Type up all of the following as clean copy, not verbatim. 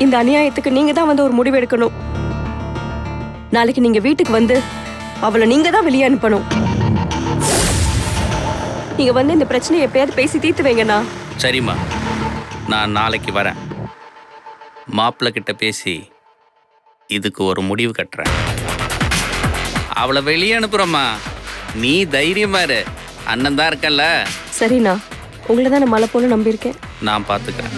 இந்த அநியாயத்துக்கு நீங்க தான் வந்து ஒரு முடிவு எடுக்கணும். நாளைக்கு நீங்க வீட்டுக்கு வந்து அவளை நீங்க தான் வெளியே அனுப்பணும். நீங்க வந்து இந்த பிரச்சனையை எப்பயாவது பேசி தீர்த்து வைங்கண்ணா. சரிம்மா, நான் நாளைக்கு வரேன். மாப்பிள்ளை கிட்ட பேசி இதுக்கு ஒரு முடிவு கட்டுறேன். அவளை வெளியே அனுப்புறோம்மா. நீ தைரியமா இரு, அண்ணன் தான் இருக்கல்ல. சரிண்ணா, உங்களை தான் நான் மழை போல நம்பியிருக்கேன். நான் பார்த்துக்கிறேன்.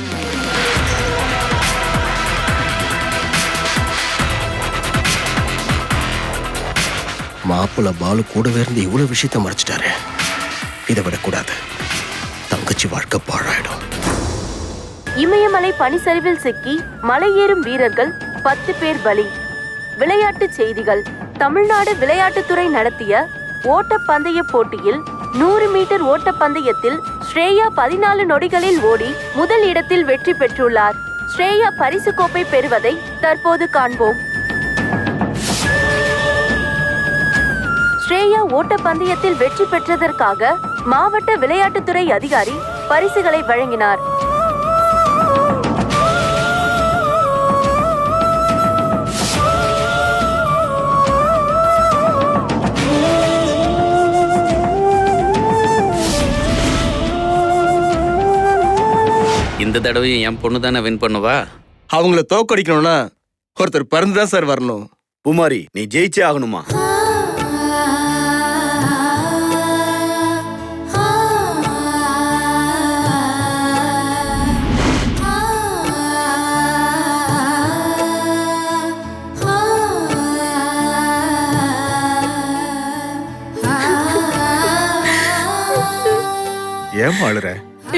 மாப்பிள்ள பாலு கூடவே இருந்து இவ்வளவு விஷயத்த மறைச்சிட்டாரு. இதை விடக்கூடாது, தங்கச்சி வாழ்க்கை பாழாயிடும். இமயமலை பனிச்சரிவில் சிக்கி மலையேறும் வீரர்கள் 10 பேர் பலி. விளையாட்டுச் செய்திகள். தமிழ்நாடு விளையாட்டுத்துறை நடத்திய ஓட்டப்பந்தய போட்டியில் 100 மீட்டர் ஓட்டப்பந்தயத்தில் ஸ்ரேயா 14 நொடிகளில் ஓடி முதல் இடத்தில் வெற்றி பெற்றுள்ளார். ஸ்ரேயா பரிசு கோப்பை பெறுவதை தற்போது காண்போம். ஸ்ரேயா ஓட்டப்பந்தயத்தில் வெற்றி பெற்றதற்காக மாவட்ட விளையாட்டுத்துறை அதிகாரி பரிசுகளை வழங்கினார். இந்த தடவையும் என் பொண்ணு தானே வின் பண்ணுவா. அவங்கள தோக்கடிக்கணும்னா ஒருத்தர் பறந்துதான் சார் வரணும். பூமாரி, நீ ஜெயிச்சே ஆகணுமா? ஏன் அழுற?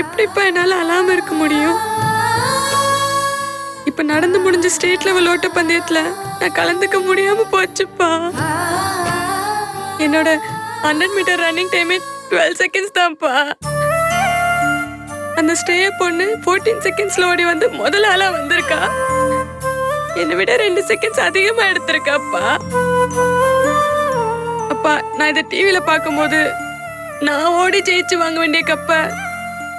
எப்படிப்பா என்னால அழாம இருக்க முடியும்? இப்ப நடந்து முடிஞ்ச ஸ்டேட் லெவல் ஓட்டப்பந்தயத்துல நான் கலந்துக்க முடியாம போச்சுப்பா. என்னோட 100 மீட்டர் ரன்னிங் டைமே 12 செகண்ட்ஸ் தான்ப்பா. அந்த ஸ்டேய பொண்ணு 14 செகண்ட்ஸ்ல ஓடி வந்து முதல் ஆளா வந்திருக்கா. என்னை விட 2 செகண்ட்ஸ் அதிகமா எடுத்திருக்காப்பா. அப்பா, நான் இதை டிவில பார்க்கும்போது நான் ஓடி ஜெயிச்சு வாங்க வேண்டிய கப்ப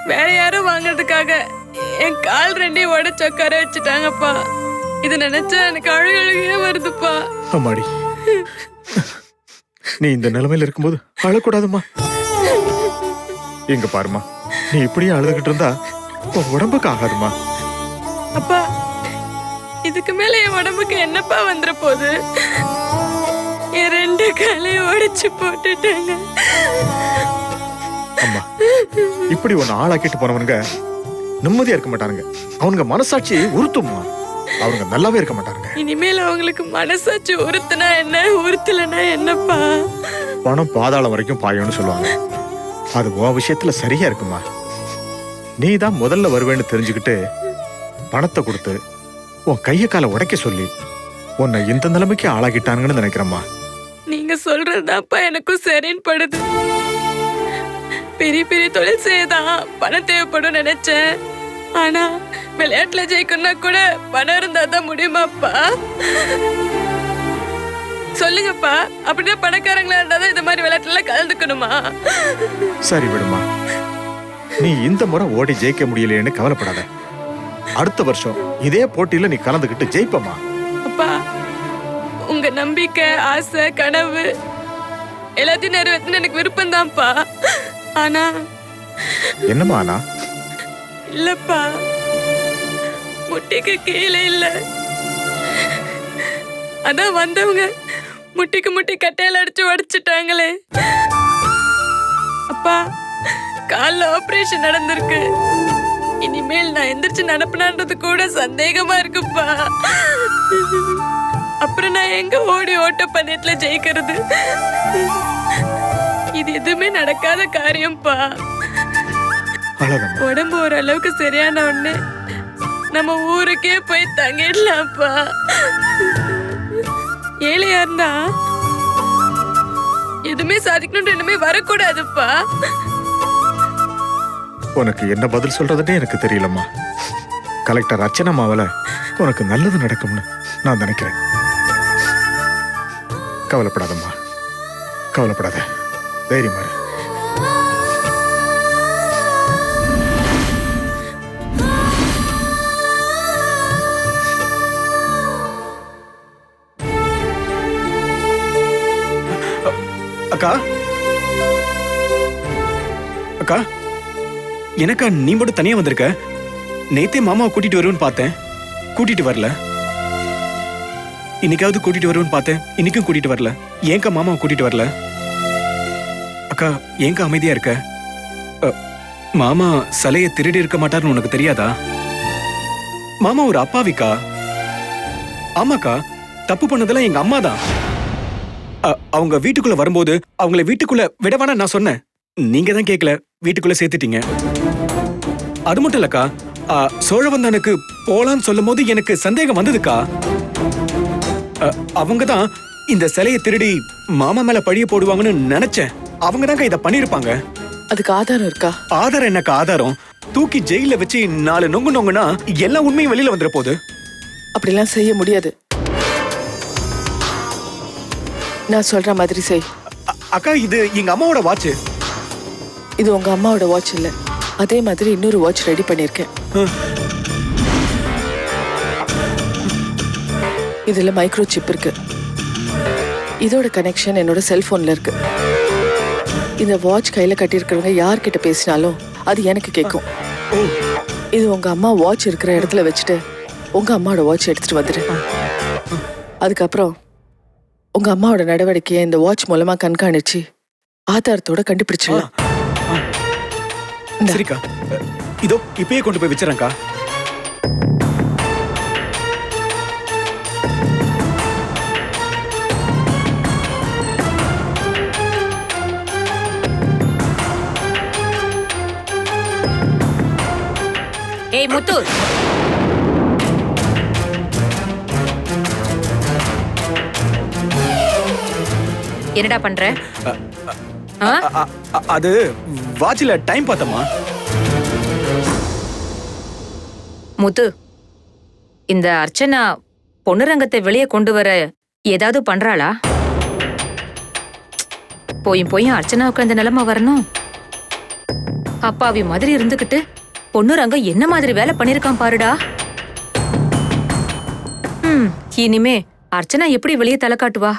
வேற யாரும் வாங்கறதுக்காக என் கால் 2 உடைச்சு உட்கார வச்சுட்டாங்கப்பா. இது நினைச்சா எனக்கு அழுகையே வருதுப்பா. அம்மாடி, நீ இந்த நிலைமையில இருக்கும்போது அழக்கூடாதுமா. எங்க பாருமா, நீ இப்படியே அழுதுகிட்டு இருந்தா உன் உடம்புக்கு ஆகாதுமா. அப்பா, இதுக்கு மேல என் உடம்புக்கு என்னப்பா வந்துற போகுது? என் 2 காலையும் உடைச்சு போட்டுட்டாங்க. அம்மா, இப்படி ஒன்னு ஆளாக்கிட்டு போனவனுங்க நிம்மதியா இருக்க மாட்டானுங்க. அவனுங்க மனசாட்சி உறுத்துமா, அவங்க நல்லாவே இருக்க மாட்டாங்க. இனிமேல் அவங்களுக்கு மனசாட்சி உறுத்துனா என்ன, உறுத்தலனா என்னப்பா? பணம் பாதாளம் வரைக்கும் பாயும்னு சொல்லுவாங்க. அது உன் விஷயத்துல சரியா இருக்குமா. நீ தான் முதல்ல வருவேன்னு தெரிஞ்சுக்கிட்டு பணத்தை கொடுத்து உன் கைய காலை உடைக்க சொல்லி உன்னை இந்த நிலைமைக்கு ஆளாக்கிட்டானுங்கன்னு நினைக்கிறேம்மா. நீங்க சொல்றதுதான்ப்பா எனக்கும் சரின்னு படுது. பெரிய பெரிய தொழில் செய்யதான் பணம் தேவைப்படும் நினைச்சேன். ஆனா விளையாட்டுல ஜெயிக்கணும்னா கூட பணம் இருந்தா தான் முடியுமாப்பா? சொல்லுங்கப்பா, அப்படின்னா பணக்காரங்களா இருந்தாதான் இந்த மாதிரி விளையாட்டுல கலந்துக்கணுமா? சரி விடுமா, நீ இந்த முறை ஓடி ஜெயிக்க முடியலையேன்னு கவலைப்படாத. அடுத்த வருஷம் இதே போட்டியில நீ கலந்துக்கிட்டு ஜெயிப்பமா. அப்பா, உங்க நம்பிக்கை, ஆசை, கனவு எல்லாத்தையும் நிறைவேற்றணும் எனக்கு விருப்பம் தான்ப்பா. ஆனா என்னமா ஆனா? இல்லப்பா, முட்டிக்கு கீழே இல்ல. அதான் வந்தவங்க முட்டிக்கு முட்டி கட்டையில அடிச்சு உடைச்சிட்டாங்களே. அப்பா, கால்ல ஆபரேஷன் நடந்திருக்கு. இனிமேல் நான் எந்திரிச்சு நடப்பினான்றது கூட சந்தேகமா இருக்குப்பா. அப்புறம் நான் எங்க ஓடி ஓட்டப்பந்தயத்துல ஜெயிக்கிறது? இது எதுவுமே நடக்காத காரியம்ப்பா. உடம்பு ஓரளவுக்கு சரியான உடனே நம்ம ஊருக்கே போய் தங்கிடலாம்ப்பா. ஏழையா இருந்தா எதுவுமே சாதிக்கணும்னு இனிமே வரக்கூடாதுப்பா. உனக்கு என்ன பதில் சொல்றதுன்னே எனக்கு தெரியலம்மா. கலெக்டர் அர்ச்சனாமாவல உனக்கு நல்லது நடக்கும்னு நான் நினைக்கிறேன். கவலைப்படாதம்மா, கவலைப்படாத, தைரியமா இரு. அக்கா எனக்கா நீ மட்டும் தனியா வந்திருக்க? நேத்தே மாமாவை கூட்டிட்டு வருவேன்னு பார்த்தேன், கூட்டிட்டு வரல. இன்னைக்காவது கூட்டிட்டு வருவேன்னு பார்த்தேன், இன்னைக்கும் கூட்டிட்டு வரல. ஏன்க்கா மாமாவை கூட்டிட்டு வரல? அக்கா ஏன்க்கா அமைதியா இருக்க? மாமா சிலையை திருடி இருக்க மாட்டாருன்னு உனக்கு தெரியாதா? மாமா ஒரு அப்பாவிக்கா. ஆமாக்கா, தப்பு பண்ணதெல்லாம் எங்க அம்மா தான். அவங்க வீட்டுக்குள்ள வரும்போது அவங்கள வீட்டுக்குள்ள விடவானா நான் சொன்னேன், நீங்க தான் கேட்கல, வீட்டுக்குள்ள சேர்த்துட்டீங்க. அது மட்டும் இல்லக்கா, சோழவந்தானுக்கு போலான்னு சொல்லும் போது எனக்கு சந்தேகம் வந்ததுக்கா. அவங்க தான் இந்த சிலையை திருடி மாமா மேல பழிய போடுவாங்கன்னு நினைச்சேன். அவங்க தாங்க இத பண்ணிருப்பாங்க. அதுக்கு ஆதாரம் இருக்கா? ஆதாரம் என்னக்கா ஆதாரம்? தூக்கி ஜெயில வச்சு 4 நொங்கு நொங்குனா எல்லா உண்மையும் வெளியில வந்துட போகுது. அப்படிலாம் செய்ய முடியாது. நான் சொல்ற மாதிரி செய். அக்கா இது எங்க அம்மாவோட வாட்ச். இது உங்க அம்மாவோட வாட்ச் இல்ல. அதே மாதிரி இன்னொரு வாட்ச் ரெடி பண்ணிருக்கேன். இதுல மைக்ரோ சிப் இருக்கு. இதோட கனெக்ஷன் என்னோட செல்போன்ல இருக்கு. இந்த வாட்ச் கையில கட்டியிருக்கிறவங்க யார்கிட்ட பேசினாலும் அது எனக்கு கேட்கும். இது உங்க அம்மா வாட்ச் இருக்கிற இடத்துல வச்சுட்டு உங்க அம்மாவோட வாட்ச் எடுத்துட்டு வந்துடு. அதுக்கப்புறம் உங்க அம்மாவோட நடவடிக்கையை இந்த வாட்ச் மூலமா கண்காணிச்சு ஆதாரத்தோட கண்டுபிடிச்சிடலாம். சரிக்கா, இதோ இப்பயே கொண்டு போய் வச்சிடறேன்க்கா. ஏய் முத்து, என்னடா பண்ற? அது வாட்ச்ல டைம் பார்த்தமா. முத்து, இந்த அர்ச்சனா பொன்னுரங்கத்தை வெளியே கொண்டு வர ஏதாவது பண்றாளா? போயும் அர்ச்சனாவுக்கு அந்த நிலைமை வரணும். அப்பாவி மாதிரி இருந்துகிட்டு பொன்னுரங்கம் என்ன மாதிரி வேலை பண்ணிருக்கான் பாருடா. இனிமே அர்ச்சனா எப்படி வெளியே தலை காட்டுவா?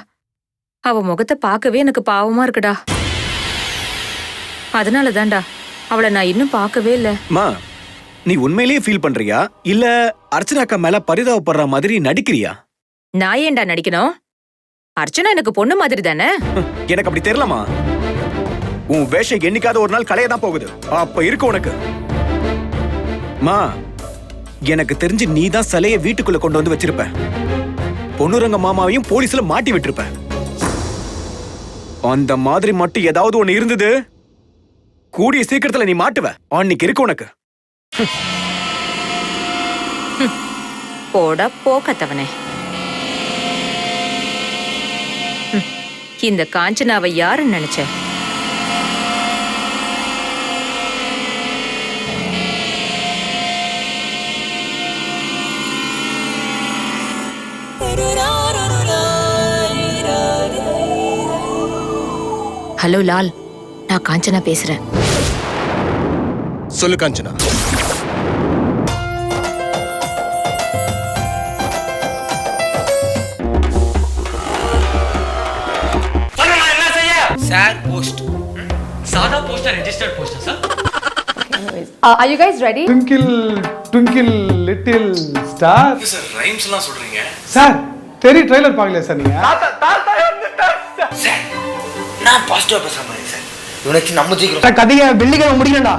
அவ முகத்தை பார்க்கவே எனக்கு பாவமா இருக்குடா. அதனால தான்டா அவளை நான் இன்னும் பார்க்கவே இல்ல. மா, நீ உண்மையிலேயே ஃபீல் பண்றியா இல்ல அர்ச்சனாக்கா மேல பரிதாபப்படுற மாதிரி நடிக்கிறியா? நான் ஏன்டா நடிக்கணும்? அர்ச்சனா எனக்கு பொண்ணு மாதிரி தானே. எனக்கு அப்படி தெரியலமா. உன் வேஷம் என்னைக்காவது ஒரு நாள் கலையதான் போகுது. அப்ப இருக்கு உனக்கு. மா, எனக்கு தெரிஞ்சு நீ தான் சிலையை வீட்டுக்குள்ள கொண்டு வந்து வச்சிருப்ப. பொன்னுரங்க மாமாவையும் போலீஸ்ல மாட்டி விட்டுருப்ப. அந்த மாதிரி மட்டும் ஏதாவது ஒண்ணு இருந்தது, கூடிய சீக்கிரத்துல நீ மாட்டுவ. அன்னைக்கு இருக்கு உனக்கு. போட போக்கத்தவனே. இந்த காஞ்சனாவை யாருன்னு நினைச்ச? ஹலோ லால், நான் காஞ்சனா பேசுறேன். சொல்லு காஞ்சனா. சார் போஸ்ட் சாதா post registered post sir. Are you guys ready? Twinkle twinkle little star. Sir rhymes எல்லாம் சொல்றீங்க சார் தெரி ட்ரைலர் பார்க்கல சார் நீங்க? சார் நான் பாசிட்டிவா பேச மாதிரி சார். இவனுக்கு நம்ம ஜெயிக்கிறோம். சார் கதையை வெள்ளிக்கிழமை முடிக்கணும்டா.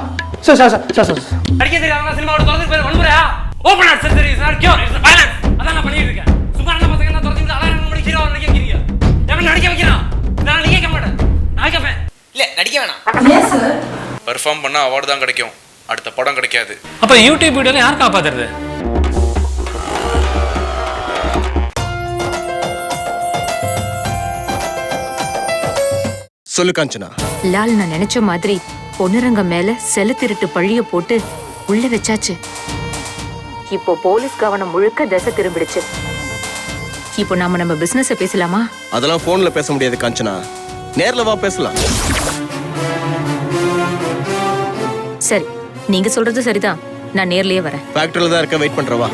சார் சார் சார் சார் அடிக்க தெரியாதவங்க சினிமாவோட தொடர்ந்து பேர் வன்முறையா? Open heart surgery sir cure it's violence. அதான் நான் பண்ணிட்டு இருக்கேன். சும்மா நம்ம பசங்க எல்லாம் தொடர்ந்து அலாரம் பண்ணி ஹீரோ நடிக்க வைக்கிறீங்க. எவன் நடிக்க வைக்கிறான்? நான் நடிக்க மாட்டேன். நான் கேப்பேன். இல்ல நடிக்க வேணாம். Yes sir. பெர்ஃபார்ம் பண்ணா அவார்டு தான் கிடைக்கும், அடுத்த படம் கிடைக்காது. அப்ப யூடியூப் வீடியோல யார் காப்பாத்துறது? சொல்லு காஞ்சனா. லால், நான் நினைச்ச மாதிரி பொன்னுரங்கம் மேல செல திருட்டு பழிய போட்டு உள்ள வச்சாச்சு. இப்போ போலீஸ் கவனம் முழுக்க திசை திரும்பிடுச்சு. இப்போ நம்ம பிசினஸ் பேசலாமா? அதெல்லாம் போன்ல பேச முடியாது காஞ்சனா, நேர்ல வா பேசலாம். சரி, நீங்க சொல்றது சரிதான். நான் நேர்லயே வரேன். ஃபேக்டரியில தான் இருக்க, வெயிட் பண்றவா.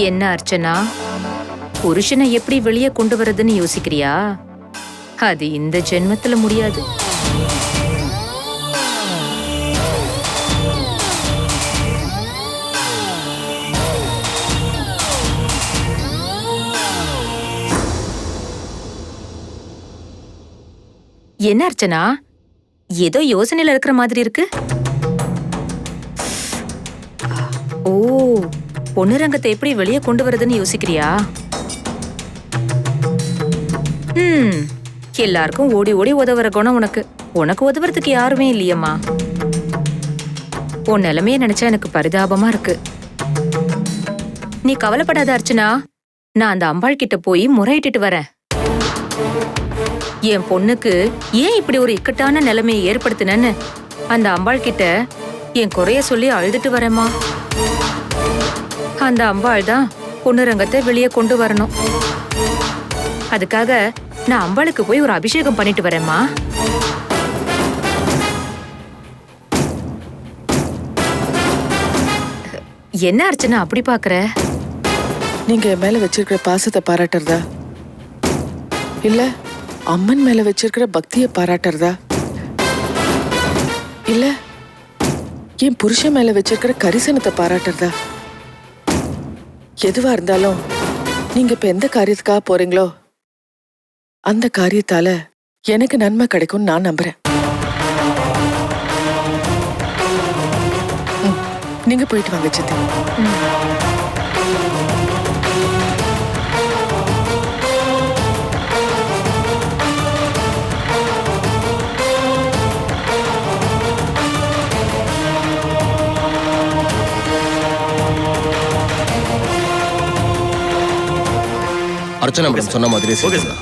என்ன அர்ச்சனா, புருஷனை எப்படி வெளியே கொண்டு வரதுன்னு யோசிக்கிறியா? அது இந்த ஜென்மத்துல முடியாது. என்ன அர்ச்சனா, ஏதோ யோசனையில இருக்கிற மாதிரி இருக்கு. ஓ, பொன்னுரங்கத்தை எப்படி வெளியே கொண்டு வரதுன்னு யோசிக்கிறியா? எல்லாருக்கும் ஓடி ஓடி உதவுற குணம் உனக்கு. உனக்கு உதவுறதுக்கு யாருமே இல்லையம்மா. உன் நிலைமைய நினைச்சா எனக்கு பரிதாபமா இருக்கு. நீ கவலைப்படாத அர்ச்சனா, நான் அந்த அம்பாள் கிட்ட போய் முறையிட்டு வரேன். என் பொண்ணுக்கு ஏன் இப்படி ஒரு இக்கட்டான நிலைமையை ஏற்படுத்தினேன்னு அந்த அம்பாள் கிட்ட என் குறைய சொல்லி அழுதுட்டு வரேம்மா. அந்த அம்பாள் தான் பொன்னுரங்கத்தை வெளியே கொண்டு வரணும். அதுக்காக நான் அம்பாளுக்கு போய் ஒரு அபிஷேகம் பண்ணிட்டு வரேம்மா. என்ன அர்ச்சனா அப்படி பாக்குற? நீங்க என் மேல வச்சிருக்கிற பாசத்தை பாராட்டுறதா, இல்ல அம்மன் மேல வச்சிருக்கிற பக்தியை பாராட்டுறதா, இல்ல என் புருஷன் மேல வச்சிருக்கிற கரிசனத்தை பாராட்டுறதா? எதுவா இருந்தாலும் நீங்க இப்ப எந்த காரியத்துக்காக போறீங்களோ அந்த காரியத்தால எனக்கு நன்மை கிடைக்கும் நான் நம்புறேன். நீங்க போயிட்டு வாங்க சித்தி. அர்ச்சனா மேடம் சொன்ன மாதிரி ஓகே சார்.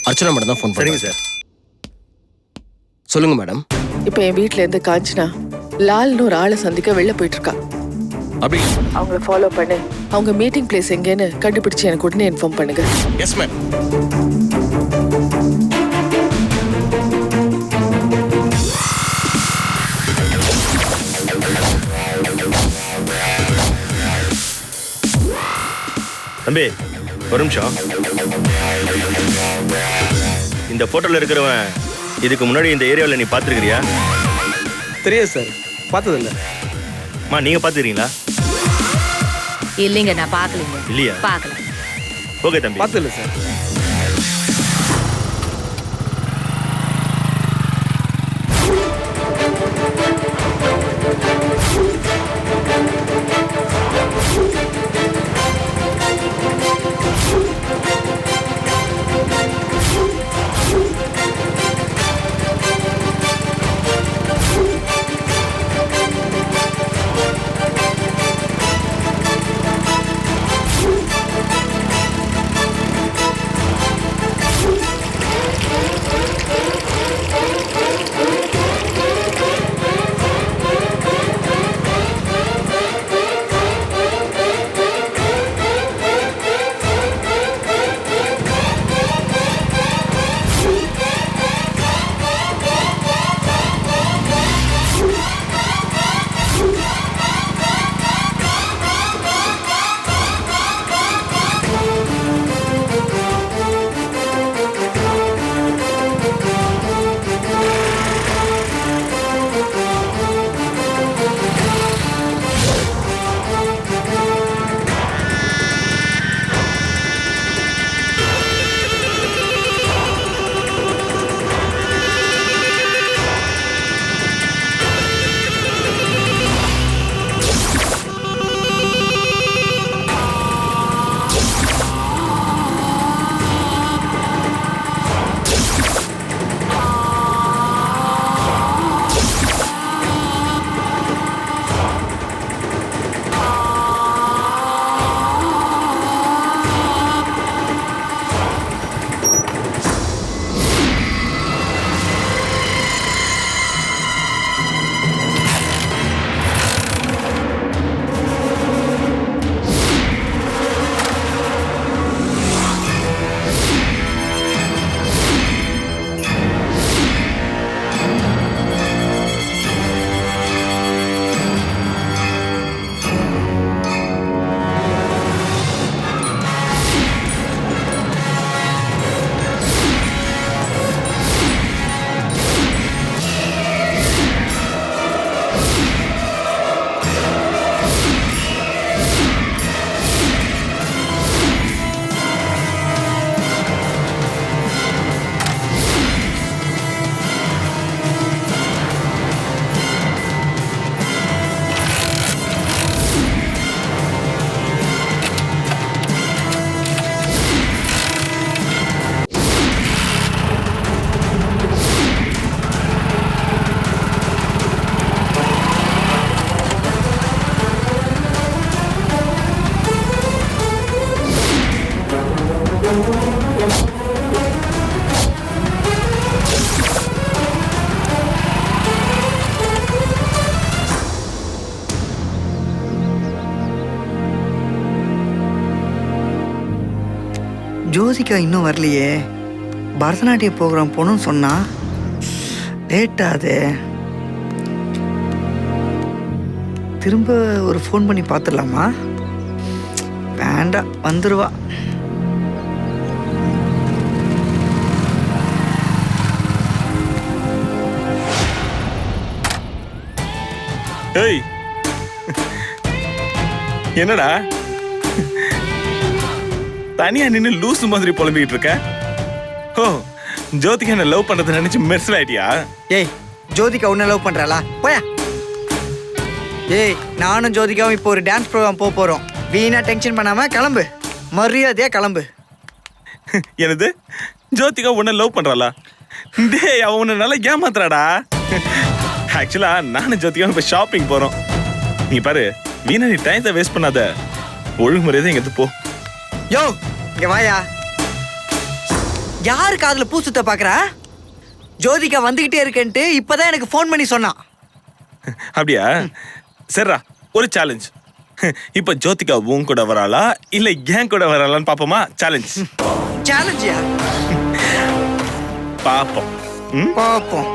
அர்ச்சனா மேடம் தான் ஃபோன் பண்ணுங்க சார். சொல்லுங்க மேடம். இப்ப என் வீட்ல இருந்து காஞ்சனா லால்னு ஒரு ஆளை சந்திக்க வெளில போயிட்டு இருக்கா. அப்படி அவங்கள ஃபாலோ பண்ணி அவங்க மீட்டிங் பிளேஸ் எங்கன்னு கண்டுபிடிச்சு எனக்கு உடனே இன்ஃபார்ம் பண்ணுங்க. Yes ma'am. தம்பி ஒரு நிமிஷம். இந்த போட்டோல இருக்கிறவன் இதுக்கு முன்னாடி இந்த ஏரியாவில் நீ பார்த்துருக்கிறியா? தெரியாது சார், பார்த்ததில்ல. அம்மா நீங்க பார்த்துக்கிறீங்களா? இல்லைங்க, நான் பார்க்கலீங்க. இல்லையா? பார்க்கல. ஓகே தம்பி. பார்த்ததில்ல சார். ஜோதிகா இன்னும் வரலையே. பரதநாட்டிய ப்ரோக்ராம் போகணும்னு சொன்னா லேட் ஆகுது. திரும்ப ஒரு ஃபோன் பண்ணி பார்த்துடலாமா? வேண்டாம், வந்துடுவா. ஏய் என்னடா தனியா நின்னு லூசு மாதிரி புலம்பிக்கிட்டு இருக்க? ஓ, ஜோதிகா என்ன லவ் பண்றதை நினைச்சு மெர்சல் ஆயிட்டியா? ஏய், ஜோதிகா உன்னை லவ் பண்றாளா? போயா. ஏய், நானும் ஜோதிகாவும் இப்போ ஒரு டான்ஸ் ப்ரோக்ராம் போக போறோம். வீணா டென்ஷன் பண்ணாம கிளம்பு, மரியாதையா கிளம்பு. என்னது, ஜோதிகா உன்னை லவ் பண்றாளா? டேய், அவ உன்னை நல்லா ஏமாத்துறாடா. ஆக்சுவலா நானும் ஜோதிகாவும் இப்போ ஷாப்பிங் போறோம். நீ பாரு, வீணா நீ டைத்தை வேஸ்ட் பண்ணாத, ஒழுங்குமுறையதை இங்க போ. யோ, இங்க வாயா. யாரு காதுல பூ சுத்த பாக்குறா? ஜோதிகா வந்துகிட்டே இருக்கேன்ட்டு இப்பதான் எனக்கு ஃபோன் பண்ணி சொன்னான். அப்படியா? சரிடா, ஒரு சேலஞ்ச். இப்ப ஜோதிகா உன் கூட வராளா இல்ல ஏன் கூட வராளான்னு பாப்போமா? சேலஞ்ச். சேலஞ்சியா? பாப்போம். பாப்போம்.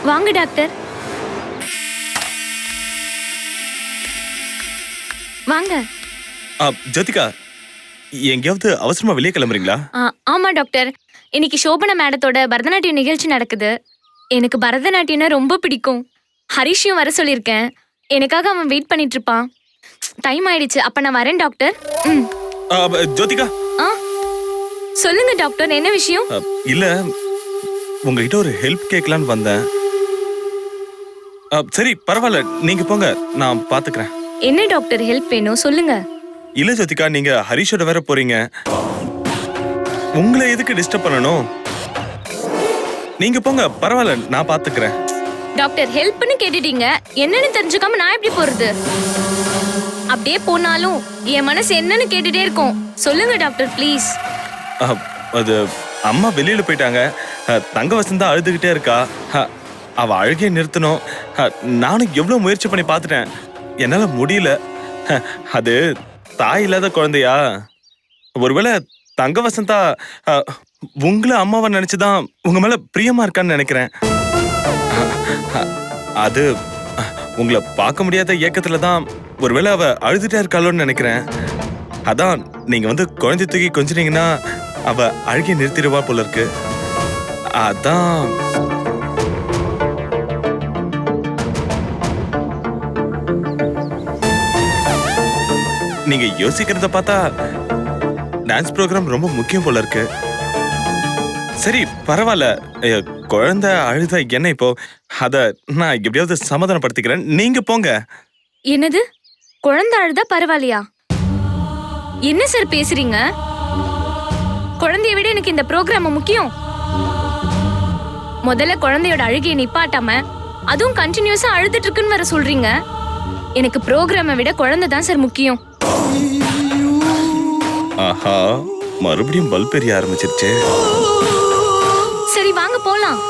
வாங்க டாக்டர். வாங்க. ஜோதிகா, எங்கேயாவது அவசரமா வெளியே கிளம்புறீங்களா? ஆமா டாக்டர், இன்னைக்கு சோபனா மேடத்தோட பரதநாட்டியம் நிகழ்ச்சி நடக்குது. எனக்கு பரதநாட்டியம்னா ரொம்ப பிடிக்கும். ஹரிஷையும் வர சொல்லியிருக்கேன். எனக்காக அவன் வெயிட் பண்ணிட்டு இருப்பான். டைம் ஆயிடுச்சு, அப்ப நான் வரேன் டாக்டர். ஜோதிகா. சொல்லுங்க டாக்டர், என்ன விஷயம்? இல்ல, உங்ககிட்ட ஒரு ஹெல்ப் கேட்கலான்னு வந்தேன். சரி, பரவாயில்ல, நீங்க போங்க, நான் பாத்துக்கிறேன். என்ன டாக்டர் ஹெல்ப் வேணும், சொல்லுங்க. இல்ல ஜோதிகா, நீங்க ஹரிஷோட வேற போறீங்க. உங்களை எதுக்கு டிஸ்டர்ப் பண்ணணும்? நீங்க போங்க, பரவாயில்ல, நான் பாத்துக்கிறேன். டாக்டர் ஹெல்ப்னு கேட்டுட்டீங்க, என்னன்னு தெரிஞ்சுக்காம நான் எப்படி போறது? அப்படியே போனாலும் என் மனசு என்னன்னு கேட்டுட்டே இருக்கும். சொல்லுங்க டாக்டர் ப்ளீஸ். அது அம்மா வெளியில போயிட்டாங்க. தங்க வசந்தா அழுதுகிட்டே இருக்கா. அவ அழுகையை நிறுத்தணும். நானும் எவ்வளவு முயற்சி பண்ணி பார்த்துட்டேன், என்னால முடியல. அது தாய் இல்லாத குழந்தையா? ஒருவேளை தங்க வசந்தா உங்களை அம்மாவை நினைச்சுதான் உங்க மேல பிரியமா இருக்கான்னு நினைக்கிறேன். அது உங்களை பார்க்க முடியாத ஏக்கத்துல தான் ஒருவேளை அவ அழுதுட்டே இருக்காளோன்னு நினைக்கிறேன். அதான் நீங்க வந்து குழந்தை தூக்கி கொஞ்சினீங்கன்னா அவ அழுகை நிறுத்திடுவா போல இருக்கு. அதான் நீங்க யோசிக்கிறத பார்த்தா டான்ஸ் ப்ரோக்ராம் ரொம்ப முக்கியம் போல இருக்கு. சரி, பரவாயில்ல, குழந்தை அழுத என்ன இப்போ, அத நான் எப்படியாவது சமாதானப்படுத்திக்கிறேன், நீங்க போங்க. என்னது, குழந்தை அழுதா பரவாயில்லையா? என்ன சார் பேசுறீங்க? குழந்தைய விட எனக்கு இந்த ப்ரோக்ராம் முக்கியம். முதல்ல குழந்தையோட அழுகையை நிப்பாட்டாம அதுவும் கண்டினியூஸா அழுதுட்டு இருக்குன்னு வர சொல்றீங்க. எனக்கு ப்ரோக்ராமை விட குழந்தை தான் சார் முக்கியம். ஆஹா, மறுபடியும் பல்ப் எரிய ஆரம்பிச்சிருச்சு. சரி வாங்க போலாம்.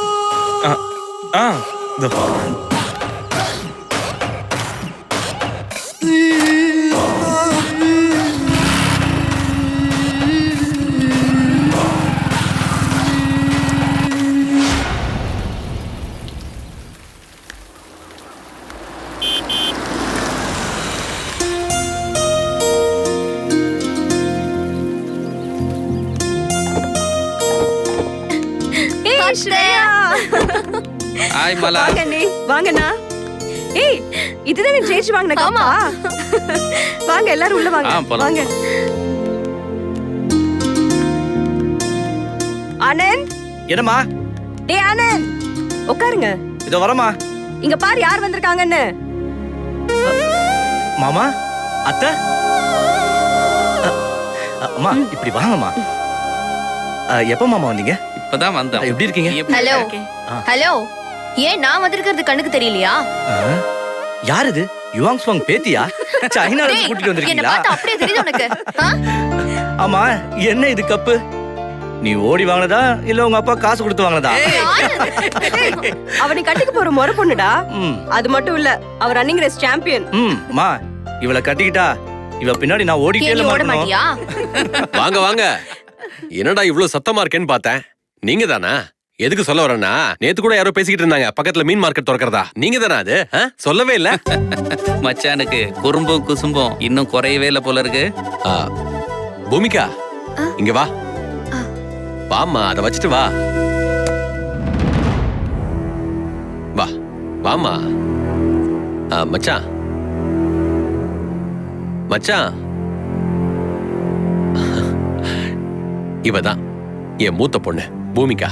ஹாய் மலா. வாங்கண்ணே, வாங்கண்ணா. ஏய், இதுதானே ஜெயிச்சு வாங்கின காப்பா? வாங்க எல்லாரும் உள்ள வாங்க. வாங்க. ஆனந்த். என்னம்மா? டேய் ஆனந்த், உட்காருங்க. இதோ வரமா. இங்க பாரு யார் வந்திருக்காங்கன்னு. மாமா, அத்தை. அம்மா, இப்படி வாங்கம்மா. எப்ப மாமா வந்தீங்க? இப்பதான் வந்தேன். எப்படி இருக்கீங்க? ஹலோ ஹலோ, ஏன் நான் வந்திருக்கிறது கண்ணுக்கு தெரியலையா? யார் இது? யுவாங் சுவாங் பேத்தியா? சைனால இருந்து கூட்டிட்டு என்ன வந்திருக்கீங்களா? பார்த்தா அப்படியே தெரியுது உனக்கு? ஆமா, என்ன இது கப்பு? நீ ஓடி வாங்கினதா இல்ல உங்க அப்பா காசு கொடுத்து வாங்கினதா? அவனை கட்டிக்க போற முறை பொண்ணுடா. அது மட்டும் இல்ல, அவர் ரன்னிங் ரேஸ் சாம்பியன். மா, இவளை கட்டிக்கிட்டா இவ பின்னாடி நான் ஓடிட்டே ஓட மாட்டியா? வாங்க வாங்க. என்னடா இவ்வளவு சத்தமா இருக்கேன்னு பார்த்தேன். நீங்க தானா? எதுக்கு சொல்ல வரேன்னா, நேத்து கூட யாரோ பேசிக்கிட்டு இருந்தாங்க பக்கத்துல மீன் மார்க்கெட் திறக்கிறதா. நீங்க தானா அது? சொல்லவே இல்ல. மச்சானுக்கு குறும்பும் குசும்பும் இன்னும் குறையவே இல்ல போல இருக்கு. பூமிகா, இங்க வா. வாமா, அதை வச்சுட்டு வா. வா வாமா. மச்சான் மச்சான், இவதான் என் மூத்த பொண்ணு பூமிகா.